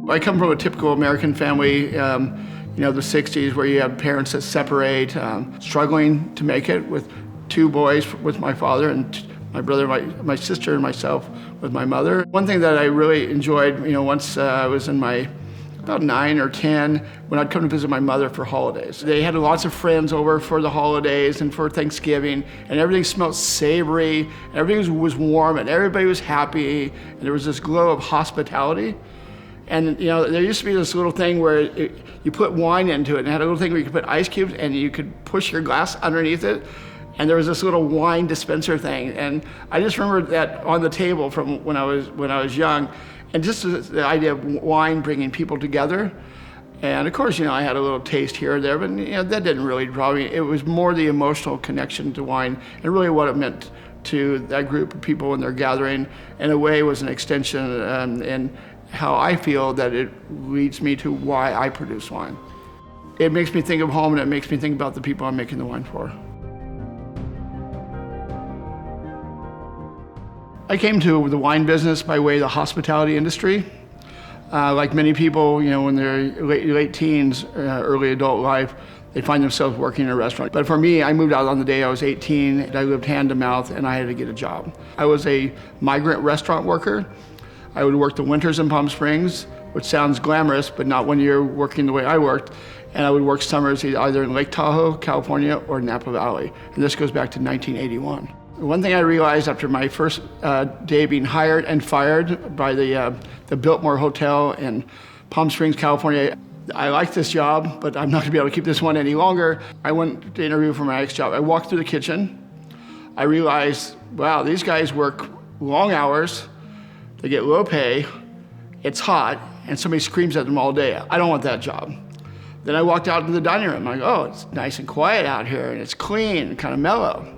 I come from a typical American family, the 60s, where you have parents that separate, struggling to make it, with two boys with my father and my brother, my sister, and myself with my mother. One thing that I really enjoyed, once I was in my about 9 or 10, when I'd come to visit my mother for holidays. They had lots of friends over for the holidays and for Thanksgiving, and everything smelled savory, and everything was warm, and everybody was happy, and there was this glow of hospitality. And there used to be this little thing where you put wine into it, and it had a little thing where you could put ice cubes, and you could push your glass underneath it, and there was this little wine dispenser thing. And I just remember that on the table from when I was young, and just the idea of wine bringing people together. And of course, I had a little taste here or there, but that didn't really draw me. It was more the emotional connection to wine and really what it meant to that group of people when they're gathering. In a way, it was an extension and how I feel that it leads me to why I produce wine. It makes me think of home, and it makes me think about the people I'm making the wine for. I came to the wine business by way of the hospitality industry. Like many people, when they're late teens, early adult life, they find themselves working in a restaurant. But for me, I moved out on the day I was 18, and I lived hand to mouth, and I had to get a job. I was a migrant restaurant worker. I would work the winters in Palm Springs, which sounds glamorous, but not when you're working the way I worked. And I would work summers either in Lake Tahoe, California, or Napa Valley. And this goes back to 1981. One thing I realized after my first day being hired and fired by the Biltmore Hotel in Palm Springs, California, I like this job, but I'm not gonna be able to keep this one any longer. I went to interview for my next job. I walked through the kitchen. I realized, wow, these guys work long hours, they get low pay, it's hot, and somebody screams at them all day. I don't want that job. Then I walked out into the dining room. I'm like, oh, it's nice and quiet out here, and it's clean and kind of mellow.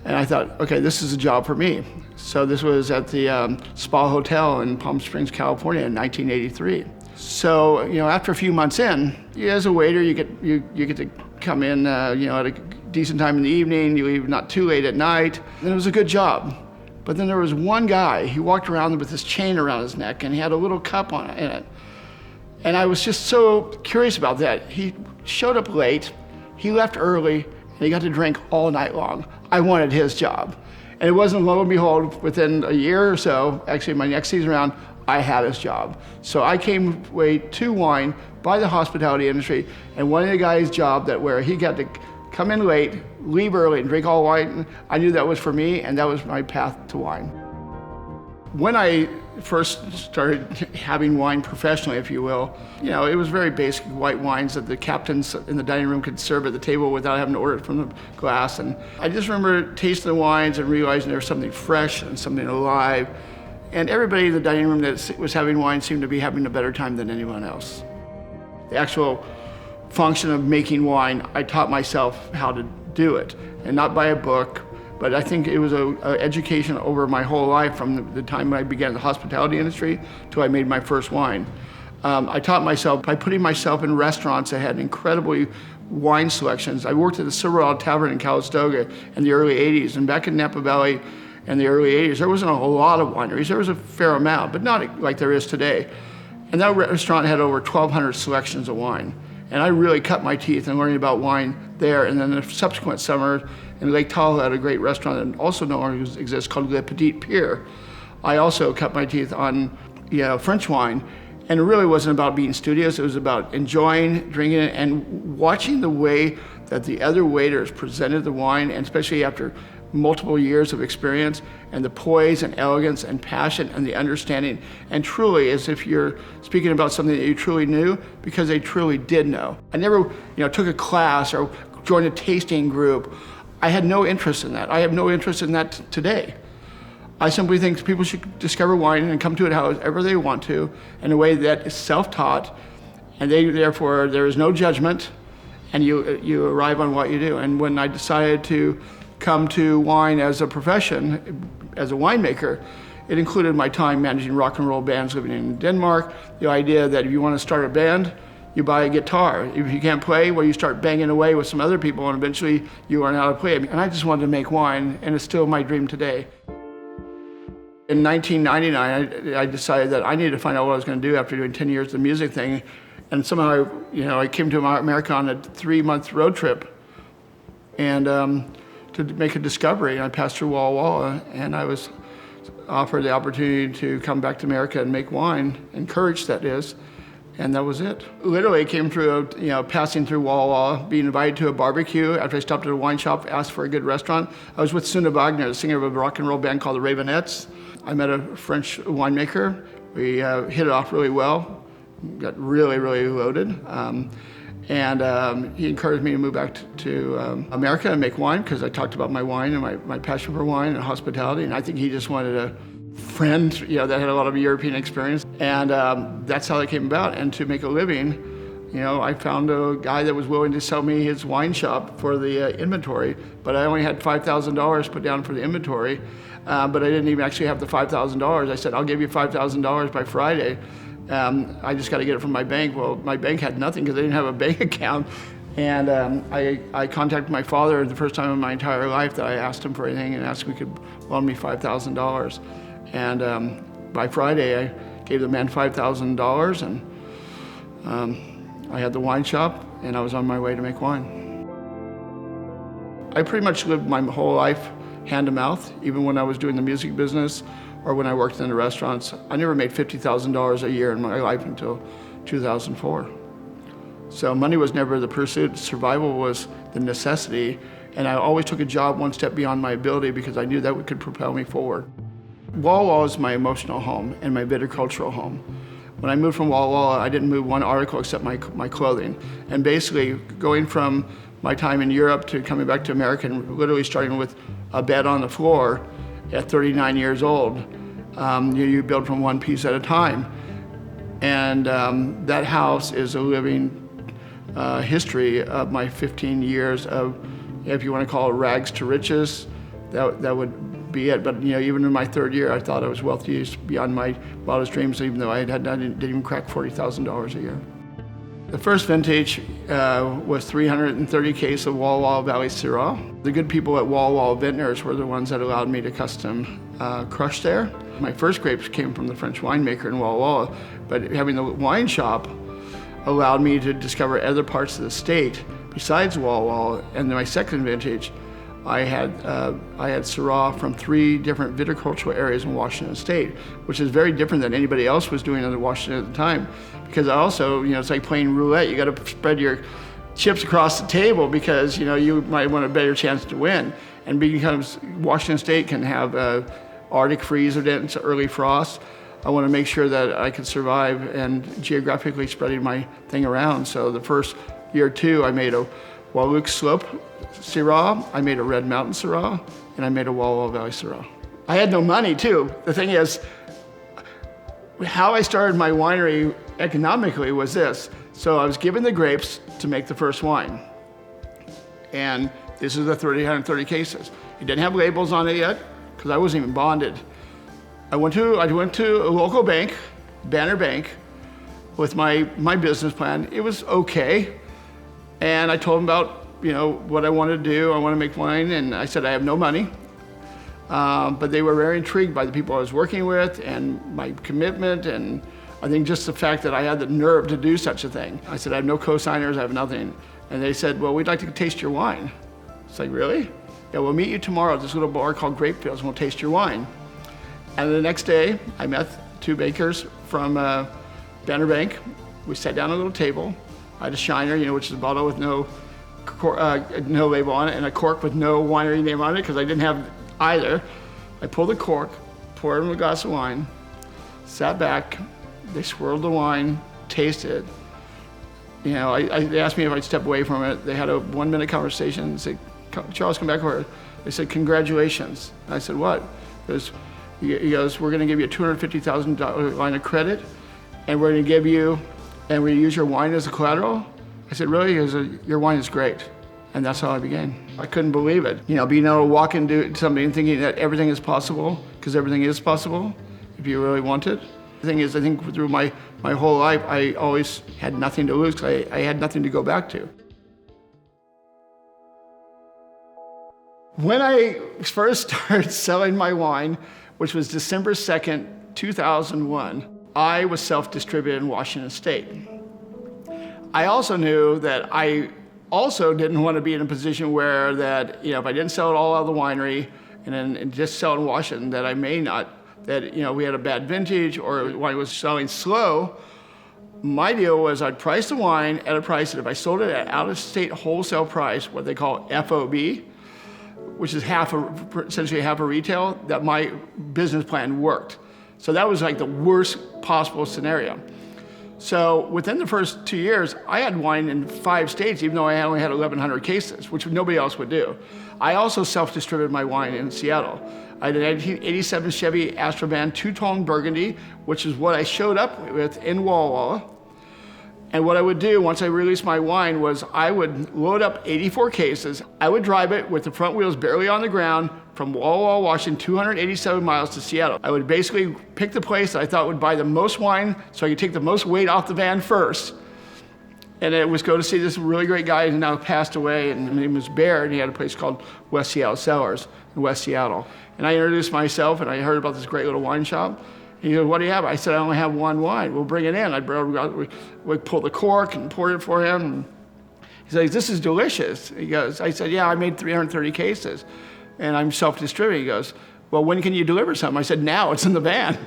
And I thought, okay, this is a job for me. So this was at the Spa Hotel in Palm Springs, California in 1983. So, after a few months in, as a waiter, you get to come in, at a decent time in the evening, you leave not too late at night, and it was a good job. But then there was one guy, he walked around with this chain around his neck, and he had a little cup in it. And I was just so curious about that. He showed up late, he left early, and he got to drink all night long. I wanted his job. And it wasn't, lo and behold, within a year or so, actually my next season around, I had his job. So I came way to wine by the hospitality industry, and one of the guys' job where he got to come in late, leave early, and drink all wine, I knew that was for me, and that was my path to wine. When I first started having wine professionally, if you will, it was very basic white wines that the captains in the dining room could serve at the table without having to order it from the glass. And I just remember tasting the wines and realizing there was something fresh and something alive. And everybody in the dining room that was having wine seemed to be having a better time than anyone else. The actual function of making wine, I taught myself how to do it, and not by a book, but I think it was an education over my whole life from the time I began in the hospitality industry till I made my first wine. I taught myself by putting myself in restaurants that had incredibly wine selections. I worked at the Silverado Tavern in Calistoga in the early 80s, and back in Napa Valley in the early 80s, there wasn't a whole lot of wineries. There was a fair amount, but not like there is today. And that restaurant had over 1,200 selections of wine. And I really cut my teeth in learning about wine there. And then the subsequent summer in Lake Tahoe at a great restaurant that also no longer exists called Le Petit Pier. I also cut my teeth on French wine. And it really wasn't about being studious. It was about enjoying, drinking it, and watching the way that the other waiters presented the wine, and especially after multiple years of experience, and the poise and elegance and passion and the understanding, and truly as if you're speaking about something that you truly knew because they truly did know. I never took a class or joined a tasting group. I had no interest in that. I have no interest in that today. I simply think people should discover wine and come to it however they want to, in a way that is self-taught, and therefore there is no judgment, and you arrive on what you do. And when I decided to come to wine as a profession, as a winemaker, it included my time managing rock and roll bands living in Denmark, the idea that if you want to start a band, you buy a guitar. If you can't play, well, you start banging away with some other people, and eventually you learn how to play. And I just wanted to make wine, and it's still my dream today. In 1999, I decided that I needed to find out what I was going to do after doing 10 years of the music thing. And somehow, I came to America on a 3-month road trip and to make a discovery. And I passed through Walla Walla, and I was offered the opportunity to come back to America and make wine, encouraged that is, and that was it. Literally came through, passing through Walla Walla, being invited to a barbecue after I stopped at a wine shop, asked for a good restaurant. I was with Wagner, the singer of a rock and roll band called the Ravenettes. I met a French winemaker. We hit it off really well, got really, really loaded. And he encouraged me to move back to America and make wine because I talked about my wine and my passion for wine and hospitality. And I think he just wanted a friend, that had a lot of European experience. And that's how that came about. And to make a living, I found a guy that was willing to sell me his wine shop for the inventory. But I only had $5,000 put down for the inventory. But I didn't even actually have the $5,000. I said, I'll give you $5,000 by Friday. I just got to get it from my bank. Well, my bank had nothing because they didn't have a bank account. And I contacted my father the first time in my entire life that I asked him for anything and asked if he could loan me $5,000. And by Friday, I gave the man $5,000 and I had the wine shop and I was on my way to make wine. I pretty much lived my whole life hand to mouth, even when I was doing the music business or when I worked in the restaurants. I never made $50,000 a year in my life until 2004. So money was never the pursuit, survival was the necessity, and I always took a job one step beyond my ability because I knew that could propel me forward. Walla Walla is my emotional home and my viticultural home. When I moved from Walla Walla, I didn't move one article except my clothing. And basically, going from my time in Europe to coming back to America and literally starting with a bed on the floor at 39 years old, you build from one piece at a time. And that house is a living history of my 15 years of, if you want to call it rags to riches, that would be it. But even in my third year, I thought I was wealthy beyond my wildest dreams, even though I didn't even crack $40,000 a year. The first vintage was 330 cases of Walla Walla Valley Syrah. The good people at Walla Walla Vintners were the ones that allowed me to custom crush there. My first grapes came from the French winemaker in Walla Walla, but having the wine shop allowed me to discover other parts of the state besides Walla Walla. And in my second vintage, I had Syrah from 3 different viticultural areas in Washington State, which is very different than anybody else was doing in Washington at the time. Because I also, it's like playing roulette. You got to spread your chips across the table because, you might want a better chance to win. And because Washington State can have Arctic freeze events, early frost, I want to make sure that I could survive and geographically spreading my thing around. So the first year or two, I made a Walluk Slope Syrah, I made a Red Mountain Syrah, and I made a Walla Walla Valley Syrah. I had no money too. The thing is, how I started my winery economically was this. So I was given the grapes to make the first wine. And this is the 330 cases. It didn't have labels on it yet, because I wasn't even bonded. I went to a local bank, Banner Bank, with my business plan. It was okay. And I told them about, what I wanted to do. I want to make wine, and I said I have no money. But they were very intrigued by the people I was working with and my commitment, and I think just the fact that I had the nerve to do such a thing. I said, I have no co-signers, I have nothing. And they said, well, we'd like to taste your wine. It's like, really? Yeah, we'll meet you tomorrow at this little bar called Grapefields, and we'll taste your wine. And the next day, I met 2 bakers from Banner Bank. We sat down at a little table. I had a shiner, which is a bottle with no label on it, and a cork with no winery name on it, because I didn't have either. I pulled the cork, poured in a glass of wine, sat back, they swirled the wine, tasted. They asked me if I'd step away from it. They had a 1-minute conversation and said, Charles, come back over. They said, congratulations. I said, what? He goes, we're gonna give you a $250,000 line of credit, and we're gonna use your wine as a collateral. I said, really? He goes, your wine is great. And that's how I began. I couldn't believe it. Being able to walk into somebody and thinking that everything is possible, because everything is possible if you really want it. The thing is, I think through my whole life, I always had nothing to lose, because I had nothing to go back to. When I first started selling my wine which was December 2nd, 2001, I was self-distributed in Washington State. I also knew that I also didn't want to be in a position where that, if I didn't sell it all out of the winery and then just sell it in Washington, that I may not, that, we had a bad vintage or wine was selling slow. My deal was I'd price the wine at a price that if I sold it at out-of-state wholesale price, what they call FOB, which is essentially half a retail, that my business plan worked. So that was like the worst possible scenario. So within the first 2 years, I had wine in 5 states, even though I only had 1,100 cases, which nobody else would do. I also self-distributed my wine in Seattle. I had an 1987 Chevy Astrovan two-tone Burgundy, which is what I showed up with in Walla Walla. And what I would do once I released my wine was I would load up 84 cases. I would drive it with the front wheels barely on the ground from Walla Walla, Washington, 287 miles to Seattle. I would basically pick the place that I thought would buy the most wine so I could take the most weight off the van first. And it was go to see this really great guy who now passed away, and his name was Bear, and he had a place called West Seattle Cellars in West Seattle. And I introduced myself, and I heard about this great little wine shop. He goes, "What do you have?" I said, "I only have one wine." "We'll bring it in." We pulled the cork and poured it for him. And he's like, "This is delicious." I said, "Yeah, I made 330 cases, and I'm self-distributing." He goes, "Well, when can you deliver something?" I said, "Now, it's in the van."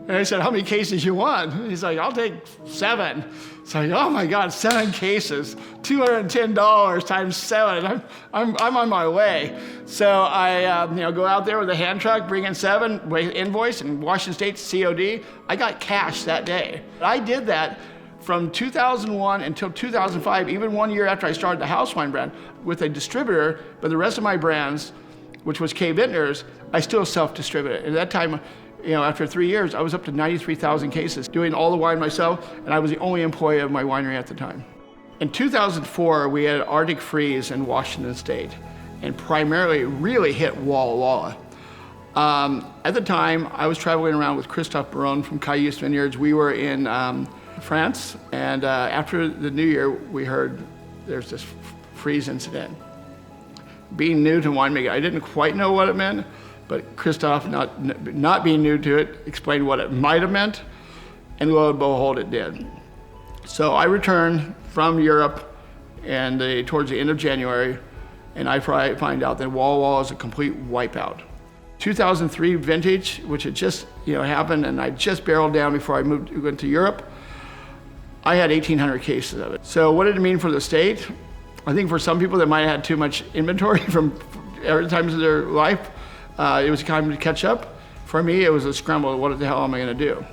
And I said, "How many cases you want?" He's like, "I'll take 7. So I go, "Oh my God, 7 cases, $210 times 7. I'm on my way." So I go out there with a hand truck, bring in 7, invoice, and Washington State COD. I got cash that day. I did that from 2001 until 2005, even 1 year after I started the house wine brand, with a distributor, but the rest of my brands, which was K. Vintners, I still self-distributed. At that time, after 3 years, I was up to 93,000 cases, doing all the wine myself, and I was the only employee of my winery at the time. In 2004, we had an Arctic freeze in Washington State, and primarily really hit Walla Walla. At the time, I was traveling around with Christophe Baron from Cayuse Vineyards. We were in France, and after the New Year, we heard there's this freeze incident. Being new to winemaking, I didn't quite know what it meant, but Christophe, not being new to it, explained what it might have meant, and lo and behold, it did. So I returned from Europe and towards the end of January, and I find out that Walla Walla is a complete wipeout. 2003 vintage, which had just happened, and I just barreled down before I went to Europe. I had 1,800 cases of it. So what did it mean for the state? I think for some people that might have had too much inventory from every times of their life, it was time to catch up. For me, it was a scramble. What the hell am I going to do?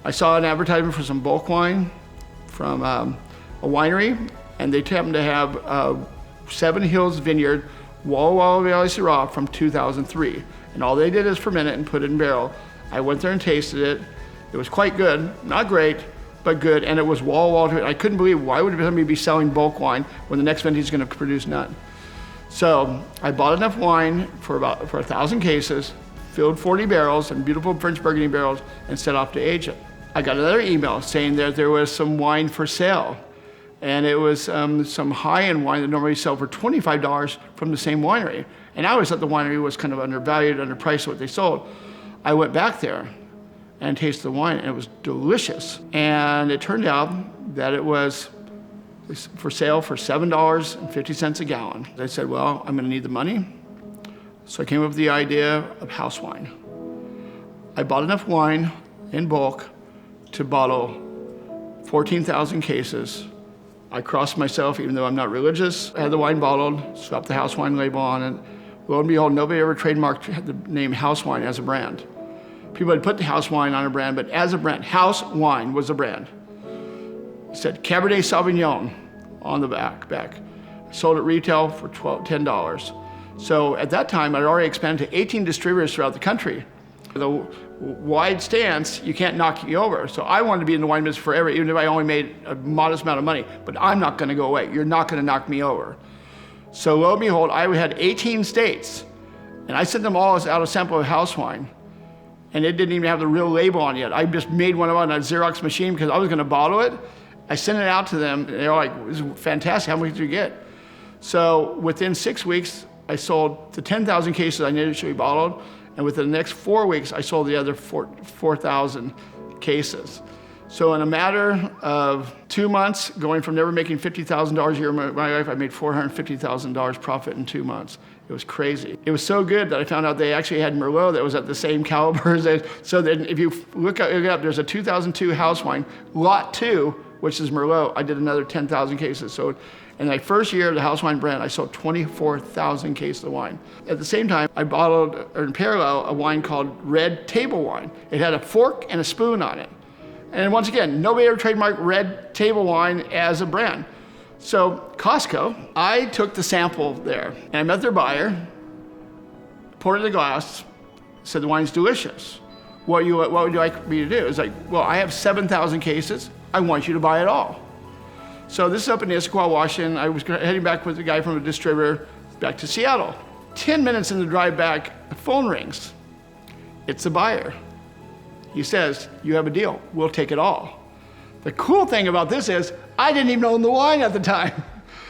I saw an advertisement for some bulk wine from a winery, and they happened to have Seven Hills Vineyard Walla Walla Valley Syrah from 2003. And all they did is ferment it and put it in barrel. I went there and tasted it. It was quite good, not great, but good, and it was Walla Walla. I couldn't believe, why would somebody be selling bulk wine when the next vintage is going to produce none? So I bought enough wine for 1,000 cases, filled 40 barrels and beautiful French Burgundy barrels, and set off to age it. I got another email saying that there was some wine for sale, and it was some high-end wine that normally sell for $25 from the same winery. And I always thought the winery was kind of undervalued, underpriced what they sold. I went back there and tasted the wine, and it was delicious. And it turned out that it was for sale for $7.50 a gallon. I said, well, I'm gonna need the money. So I came up with the idea of house wine. I bought enough wine in bulk to bottle 14,000 cases. I crossed myself, even though I'm not religious. I had the wine bottled, slapped the house wine label on it. Lo and behold, nobody ever trademarked the name house wine as a brand. People had put the house wine on a brand, but as a brand, house wine was the brand. It said Cabernet Sauvignon on the back. I sold it retail for $10. So at that time, I'd already expanded to 18 distributors throughout the country. The wide stance, you can't knock you over. So I wanted to be in the wine business forever, even if I only made a modest amount of money, but I'm not gonna go away. You're not gonna knock me over. So lo and behold, I had 18 states, and I sent them all out a sample of house wine, and it didn't even have the real label on it yet. I just made one on a Xerox machine because I was gonna bottle it. I sent it out to them, and they were like, this is fantastic, how much did you get? So within 6 weeks, I sold the 10,000 cases I initially bottled, And within the next 4 weeks, I sold the other 4,000 cases. So in a matter of 2 months, going from never making $50,000 a year in my life, I made $450,000 profit in 2 months. It was crazy. It was so good that I found out they actually had Merlot that was at the same caliber as it. So then if you look it up, there's a 2002 house wine, Lot 2, which is Merlot. I did another 10,000 cases. So in my first year of the house wine brand, I sold 24,000 cases of wine. At the same time, I bottled, or in parallel, a wine called Red Table Wine. It had a fork and a spoon on it. And once again, nobody ever trademarked Red Table Wine as a brand. So Costco, I took the sample there, and I met their buyer, poured it in the glass, said the wine's delicious. What would you like me to do? It's like, well, I have 7,000 cases. I want you to buy it all. So this is up in Issaquah, Washington. I was heading back with a guy from a distributor back to Seattle. 10 minutes in the drive back, the phone rings. It's the buyer. He says, you have a deal, we'll take it all. The cool thing about this is, I didn't even own the wine at the time.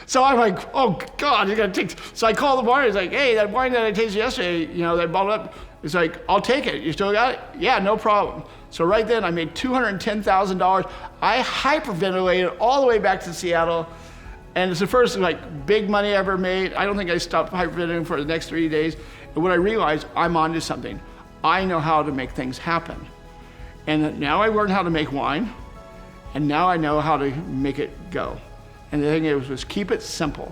So I'm like, oh God, you're gonna take, so I call the bar, he's like, hey, that wine that I tasted yesterday, that I bottled up, he's like, I'll take it, you still got it? Yeah, no problem. So right then I made $210,000. I hyperventilated all the way back to Seattle, and it's the first big money I ever made. I don't think I stopped hyperventilating for the next 3 days. And when I realized I'm onto something, I know how to make things happen. And now I learned how to make wine, and now I know how to make it go. And the thing was keep it simple.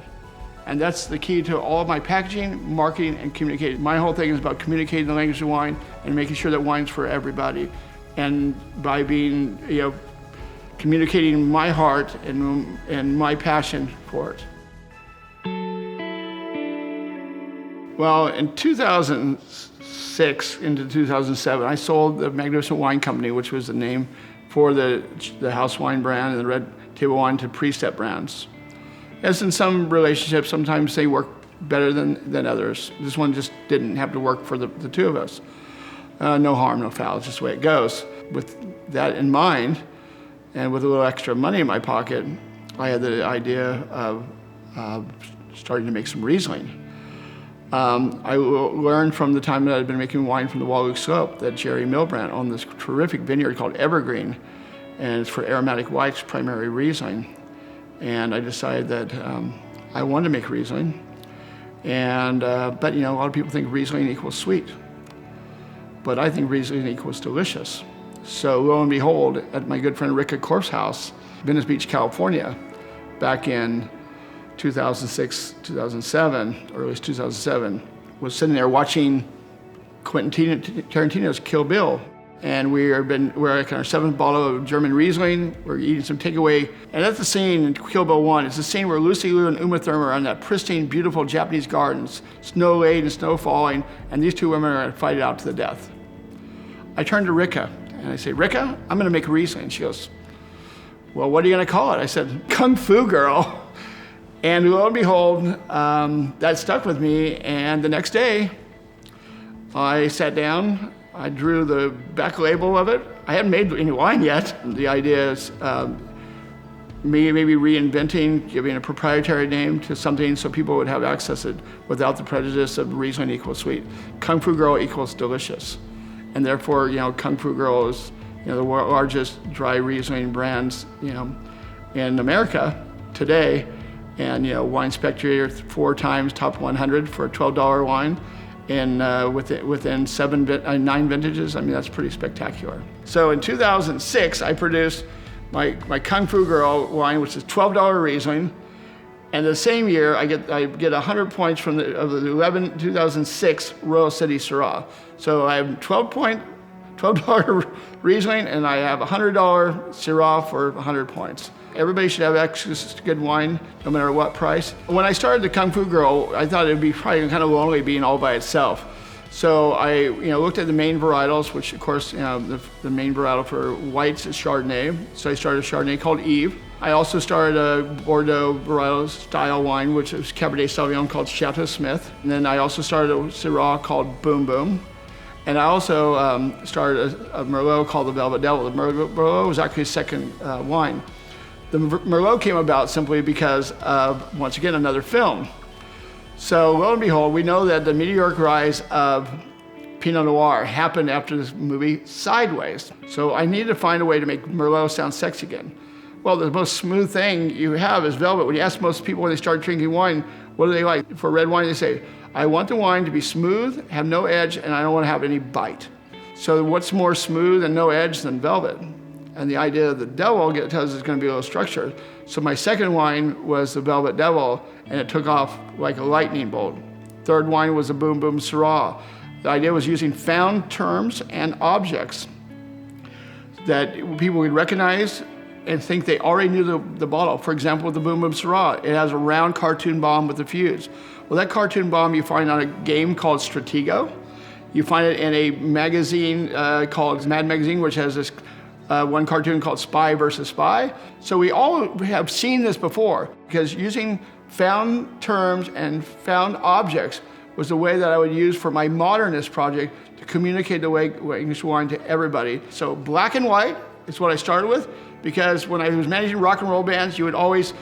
And that's the key to all of my packaging, marketing, and communicating. My whole thing is about communicating the language of wine and making sure that wine's for everybody. And by being, communicating my heart and my passion for it. Well, in 2006 into 2007, I sold the Magnificent Wine Company, which was the name for the house wine brand and the Red Table Wine, to Precept brands. As in some relationships, sometimes they work better than others. This one just didn't have to work for the two of us. No harm, no foul, it's just the way it goes. With that in mind, and with a little extra money in my pocket, I had the idea of starting to make some Riesling. I learned from the time that I'd been making wine from the Wallach slope that Jerry Milbrandt owned this terrific vineyard called Evergreen, and it's for aromatic whites, primarily Riesling. And I decided that I wanted to make Riesling, but a lot of people think Riesling equals sweet, but I think Riesling equals delicious. So lo and behold, at my good friend Rick Korf's house, Venice Beach, California, back in 2006, 2007, or at least 2007, was sitting there watching Quentin Tarantino's Kill Bill. And we're like on our 7th bottle of German Riesling. We're eating some takeaway. And at the scene in Kill Bill 1, it's the scene where Lucy Liu and Uma Thurman are on that pristine, beautiful Japanese gardens, snow laid and snow falling, and these two women are gonna fight it out to the death. I turn to Ricka and I say, Ricka, I'm gonna make a Riesling. She goes, well, what are you gonna call it? I said, Kung Fu Girl. And lo and behold, that stuck with me. And the next day, I sat down, I drew the back label of it. I hadn't made any wine yet. The idea is me maybe reinventing, giving a proprietary name to something so people would have access to it without the prejudice of Riesling equals sweet. Kung Fu Girl equals delicious. And therefore, Kung Fu Girl is the largest dry Riesling brands in America today. And Wine Spectator 4 times top 100 for a $12 wine. And within 9 vintages, that's pretty spectacular. So in 2006, I produced my Kung Fu Girl wine, which is $12 Riesling. And the same year, I get 100 points from the 2006 Royal City Syrah. So I have $12 Riesling, and I have $100 Syrah for 100 points. Everybody should have access to good wine, no matter what price. When I started the Kung Fu Girl, I thought it'd be probably kind of lonely being all by itself. So I looked at the main varietals, which of course, the main varietal for whites is Chardonnay. So I started a Chardonnay called Eve. I also started a Bordeaux varietal style wine, which is Cabernet Sauvignon called Chateau Smith. And then I also started a Syrah called Boom Boom. And I also started a Merlot called the Velvet Devil. The Merlot was actually a second wine. The Merlot came about simply because of, once again, another film. So lo and behold, we know that the meteoric rise of Pinot Noir happened after this movie Sideways. So I needed to find a way to make Merlot sound sexy again. Well, the most smooth thing you have is velvet. When you ask most people when they start drinking wine, what do they like? For red wine, they say, I want the wine to be smooth, have no edge, and I don't want to have any bite. So what's more smooth and no edge than velvet? And the idea of the Devil tells us it's going to be a little structured. So my second wine was the Velvet Devil, and it took off like a lightning bolt. Third wine was the Boom Boom Syrah. The idea was using found terms and objects that people would recognize and think they already knew the bottle. For example, the Boom Boom Syrah, it has a round cartoon bomb with a fuse. Well, that cartoon bomb you find on a game called Stratego. You find it in a magazine called Mad Magazine, which has this one cartoon called Spy versus Spy. So we all have seen this before, because using found terms and found objects was the way that I would use for my modernist project to communicate the way English wine to everybody. So black and white is what I started with, because when I was managing rock and roll bands, you would always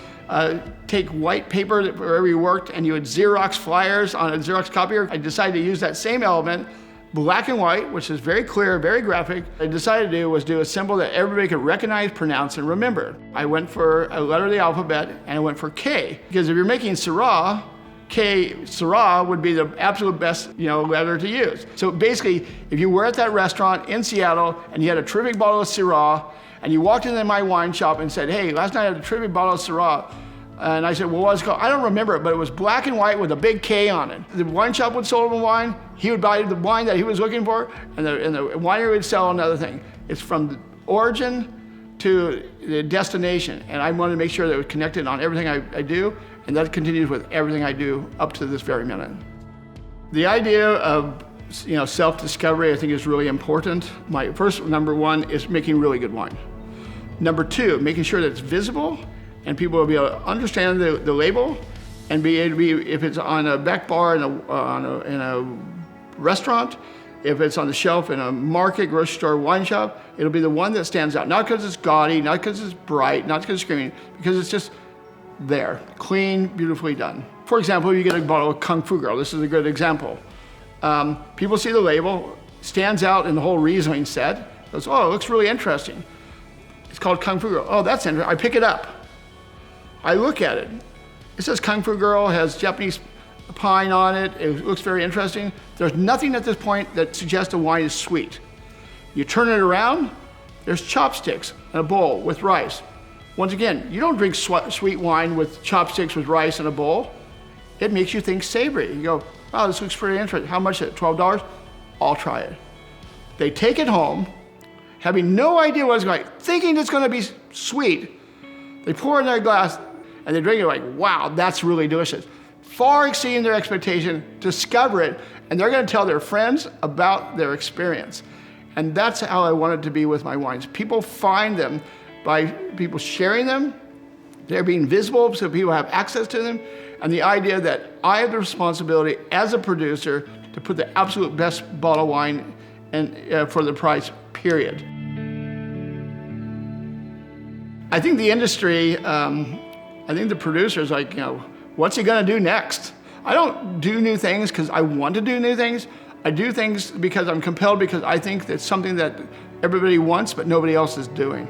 take white paper wherever you worked, and you would Xerox flyers on a Xerox copier. I decided to use that same element, black and white, which is very clear, very graphic. What I decided to do was do a symbol that everybody could recognize, pronounce, and remember. I went for a letter of the alphabet, and I went for K, because if you're making Syrah, K, Syrah would be the absolute best, letter to use. So basically, if you were at that restaurant in Seattle and you had a terrific bottle of Syrah, and you walked into my wine shop and said, hey, last night I had a terrific bottle of Syrah, and I said, well, what was it called? I don't remember it, but it was black and white with a big K on it. The wine shop would sell him wine, he would buy the wine that he was looking for, and the winery would sell another thing. It's from the origin to the destination, and I wanted to make sure that it was connected on everything I do, and that continues with everything I do up to this very minute. The idea of self-discovery, I think, is really important. My first, number one, is making really good wine. Number two, making sure that it's visible and people will be able to understand the label and be able to be, if it's on a back bar in a restaurant, if it's on the shelf in a market, grocery store, wine shop, it'll be the one that stands out. Not because it's gaudy, not because it's bright, not because it's screaming, because it's just there, clean, beautifully done. For example, you get a bottle of Kung Fu Girl. This is a good example. People see the label, stands out in the whole Riesling set, goes, oh, it looks really interesting. It's called Kung Fu Girl. Oh, that's interesting. I pick it up. I look at it. It says Kung Fu Girl, has Japanese pine on it. It looks very interesting. There's nothing at this point that suggests the wine is sweet. You turn it around, there's chopsticks in a bowl with rice. Once again, you don't drink sweet wine with chopsticks with rice in a bowl. It makes you think savory. You go, wow, this looks pretty interesting. How much is it? $12? I'll try it. They take it home, having no idea what it's going, thinking it's going to be sweet. They pour it in their glass and they drink it like, wow, that's really delicious. Far exceeding their expectation, discover it, and they're going to tell their friends about their experience. And that's how I want it to be with my wines. People find them by people sharing them. They're being visible so people have access to them. And the idea that I have the responsibility as a producer to put the absolute best bottle of wine for the price, period. I think the industry, I think the producers, what's he gonna do next? I don't do new things because I want to do new things. I do things because I'm compelled, because I think that's something that everybody wants but nobody else is doing.